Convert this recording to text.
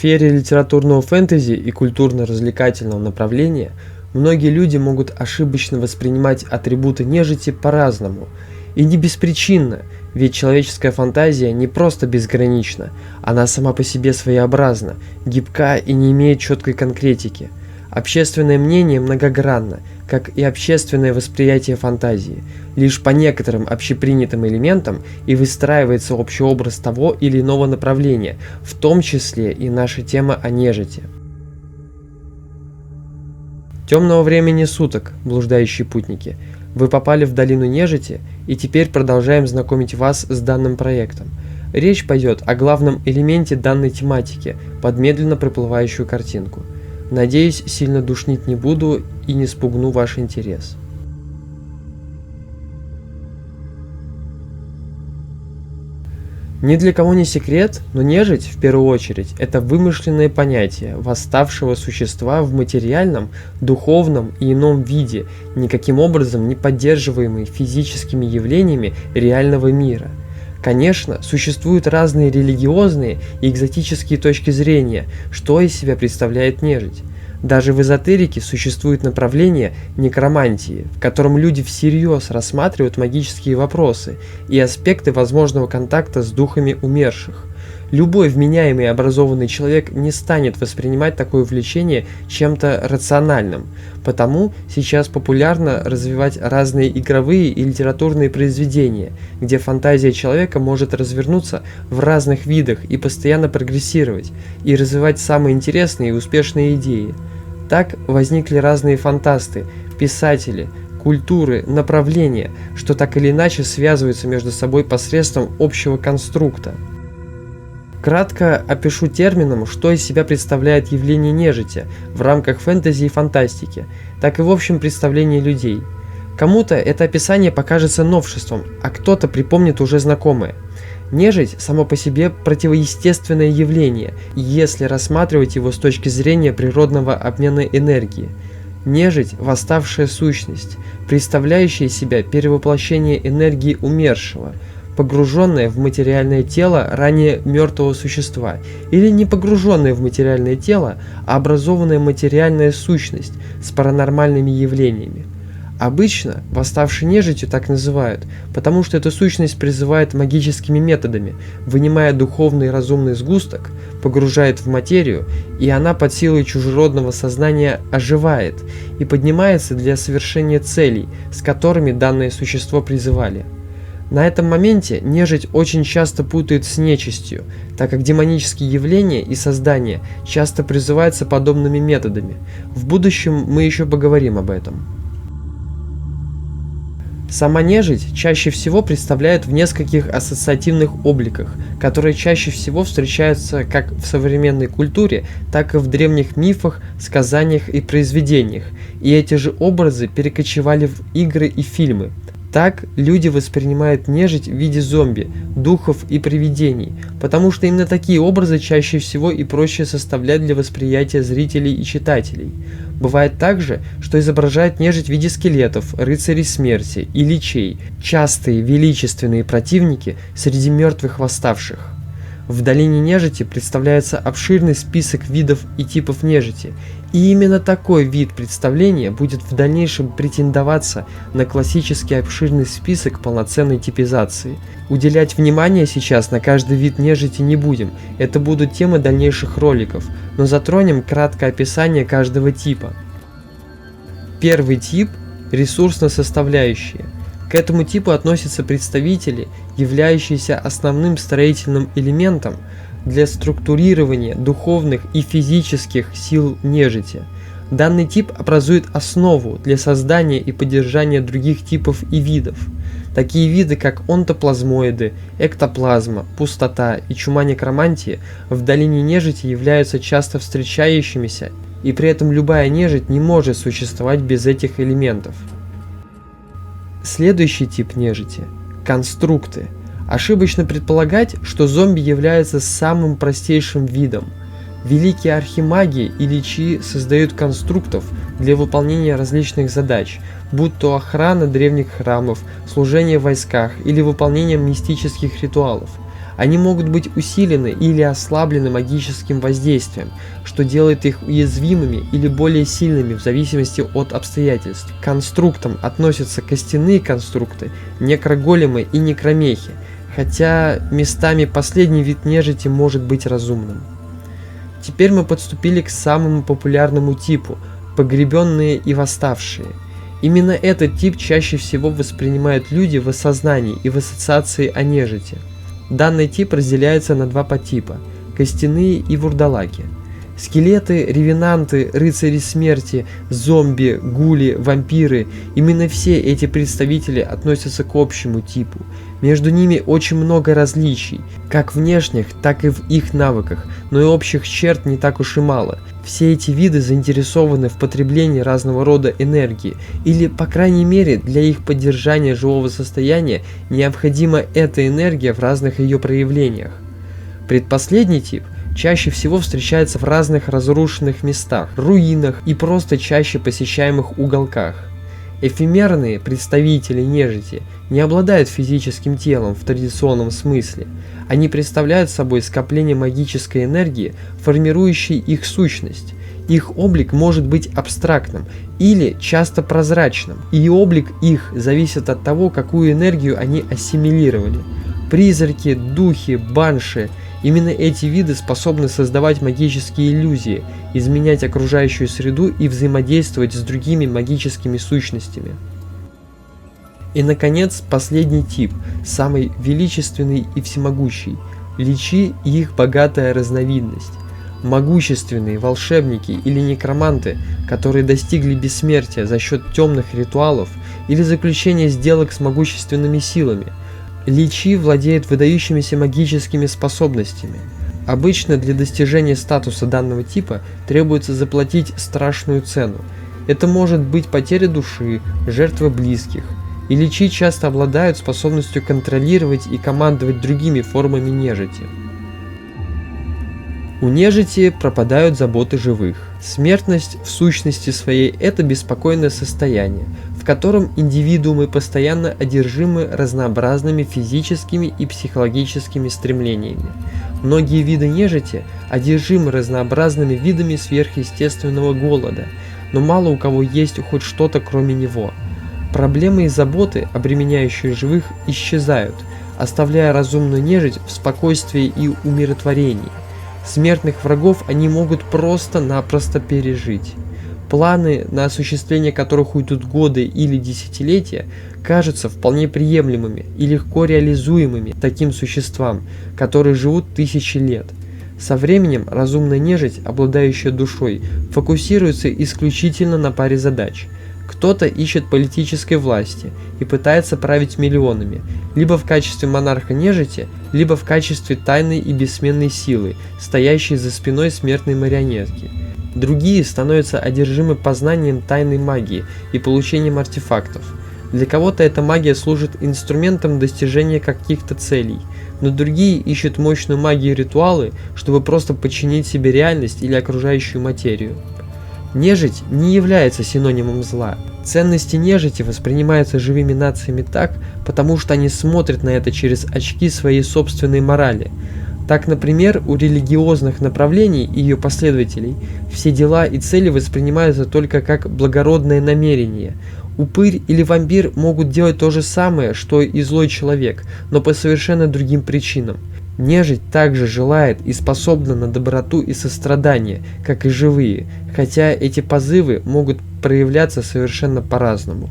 сфере литературного фэнтези и культурно-развлекательного направления многие люди могут ошибочно воспринимать атрибуты нежити по-разному. И не беспричинно, ведь человеческая фантазия не просто безгранична, она сама по себе своеобразна, гибка и не имеет четкой конкретики. Общественное мнение многогранно, как и общественное восприятие фантазии. Лишь по некоторым общепринятым элементам и выстраивается общий образ того или иного направления, в том числе и наша тема о нежити. Темного времени суток, блуждающие путники. Вы попали в долину нежити, и теперь продолжаем знакомить вас с данным проектом. Речь пойдет о главном элементе данной тематики, под медленно проплывающую картинку. Надеюсь, сильно душнить не буду и не спугну ваш интерес. Ни для кого не секрет, но нежить, в первую очередь, это вымышленное понятие восставшего существа в материальном, духовном и ином виде, никаким образом не поддерживаемый физическими явлениями реального мира. Конечно, существуют разные религиозные и экзотические точки зрения, что из себя представляет нежить. Даже в эзотерике существует направление некромантии, в котором люди всерьез рассматривают магические вопросы и аспекты возможного контакта с духами умерших. Любой вменяемый и образованный человек не станет воспринимать такое увлечение чем-то рациональным, потому сейчас популярно развивать разные игровые и литературные произведения, где фантазия человека может развернуться в разных видах и постоянно прогрессировать, и развивать самые интересные и успешные идеи. Так возникли разные фантасты, писатели, культуры, направления, что так или иначе связываются между собой посредством общего конструкта. Кратко опишу термином, что из себя представляет явление нежити в рамках фэнтези и фантастики, так и в общем представлении людей. Кому-то это описание покажется новшеством, а кто-то припомнит уже знакомое. Нежить само по себе противоестественное явление, если рассматривать его с точки зрения природного обмена энергии. Нежить – восставшая сущность, представляющая из себя перевоплощение энергии умершего, погруженное в материальное тело ранее мертвого существа, или не погруженное в материальное тело, а образованная материальная сущность с паранормальными явлениями. Обычно восставшей нежитью так называют, потому что эта сущность призывает магическими методами, вынимая духовный и разумный сгусток, погружает в материю, и она под силой чужеродного сознания оживает и поднимается для совершения целей, с которыми данное существо призывали. На этом моменте нежить очень часто путают с нечистью, так как демонические явления и создания часто призываются подобными методами. В будущем мы еще поговорим об этом. Сама нежить чаще всего представляет в нескольких ассоциативных обликах, которые чаще всего встречаются как в современной культуре, так и в древних мифах, сказаниях и произведениях, и эти же образы перекочевали в игры и фильмы. Так люди воспринимают нежить в виде зомби, духов и привидений, потому что именно такие образы чаще всего и проще составлять для восприятия зрителей и читателей. Бывает также, что изображают нежить в виде скелетов, рыцарей смерти и личей, частые величественные противники среди мертвых восставших. В долине нежити представляется обширный список видов и типов нежити, и именно такой вид представления будет в дальнейшем претендоваться на классический обширный список полноценной типизации. Уделять внимание сейчас на каждый вид нежити не будем, это будут темы дальнейших роликов, но затронем краткое описание каждого типа. Первый тип – ресурсно-составляющие. К этому типу относятся представители, являющиеся основным строительным элементом для структурирования духовных и физических сил нежити. Данный тип образует основу для создания и поддержания других типов и видов. Такие виды, как онтоплазмоиды, эктоплазма, пустота и чума некромантии в долине нежити являются часто встречающимися, и при этом любая нежить не может существовать без этих элементов. Следующий тип нежити – конструкты. Ошибочно предполагать, что зомби являются самым простейшим видом. Великие архимаги и личи создают конструктов для выполнения различных задач, будь то охрана древних храмов, служение в войсках или выполнение мистических ритуалов. Они могут быть усилены или ослаблены магическим воздействием, что делает их уязвимыми или более сильными в зависимости от обстоятельств. К конструктам относятся костяные конструкты, некроголемы и некромехи, хотя местами последний вид нежити может быть разумным. Теперь мы подступили к самому популярному типу – погребенные и восставшие. Именно этот тип чаще всего воспринимают люди в осознании и в ассоциации о нежити. Данный тип разделяется на два подтипа – костяные и вурдалаки. Скелеты, ревенанты, рыцари смерти, зомби, гули, вампиры – именно все эти представители относятся к общему типу. Между ними очень много различий, как внешних, так и в их навыках, но и общих черт не так уж и мало. Все эти виды заинтересованы в потреблении разного рода энергии, или, по крайней мере, для их поддержания живого состояния необходима эта энергия в разных ее проявлениях. Предпоследний тип чаще всего встречается в разных разрушенных местах, руинах и просто чаще посещаемых уголках. Эфемерные представители нежити не обладают физическим телом в традиционном смысле. Они представляют собой скопление магической энергии, формирующей их сущность. Их облик может быть абстрактным или часто прозрачным, и облик их зависит от того, какую энергию они ассимилировали. Призраки, духи, банши – именно эти виды способны создавать магические иллюзии, изменять окружающую среду и взаимодействовать с другими магическими сущностями. И, наконец, последний тип, самый величественный и всемогущий – личи и их богатая разновидность. Могущественные волшебники или некроманты, которые достигли бессмертия за счет темных ритуалов или заключения сделок с могущественными силами. Личи владеют выдающимися магическими способностями. Обычно для достижения статуса данного типа требуется заплатить страшную цену. Это может быть потеря души, жертва близких. И личи часто обладают способностью контролировать и командовать другими формами нежити. У нежити пропадают заботы живых. Смертность в сущности своей – это беспокойное состояние, в котором индивидуумы постоянно одержимы разнообразными физическими и психологическими стремлениями. Многие виды нежити одержимы разнообразными видами сверхъестественного голода, но мало у кого есть хоть что-то кроме него. Проблемы и заботы, обременяющие живых, исчезают, оставляя разумную нежить в спокойствии и умиротворении. Смертных врагов они могут просто-напросто пережить. Планы, на осуществление которых уйдут годы или десятилетия, кажутся вполне приемлемыми и легко реализуемыми таким существам, которые живут тысячи лет. Со временем разумная нежить, обладающая душой, фокусируется исключительно на паре задач. Кто-то ищет политической власти и пытается править миллионами, либо в качестве монарха нежити, либо в качестве тайной и бессменной силы, стоящей за спиной смертной марионетки. Другие становятся одержимы познанием тайной магии и получением артефактов. Для кого-то эта магия служит инструментом достижения каких-то целей, но другие ищут мощную магию и ритуалы, чтобы просто подчинить себе реальность или окружающую материю. Нежить не является синонимом зла. Ценности нежити воспринимаются живыми нациями так, потому что они смотрят на это через очки своей собственной морали. Так, например, у религиозных направлений и ее последователей все дела и цели воспринимаются только как благородное намерение. Упырь или вампир могут делать то же самое, что и злой человек, но по совершенно другим причинам. Нежить также желает и способна на доброту и сострадание, как и живые, хотя эти позывы могут проявляться совершенно по-разному.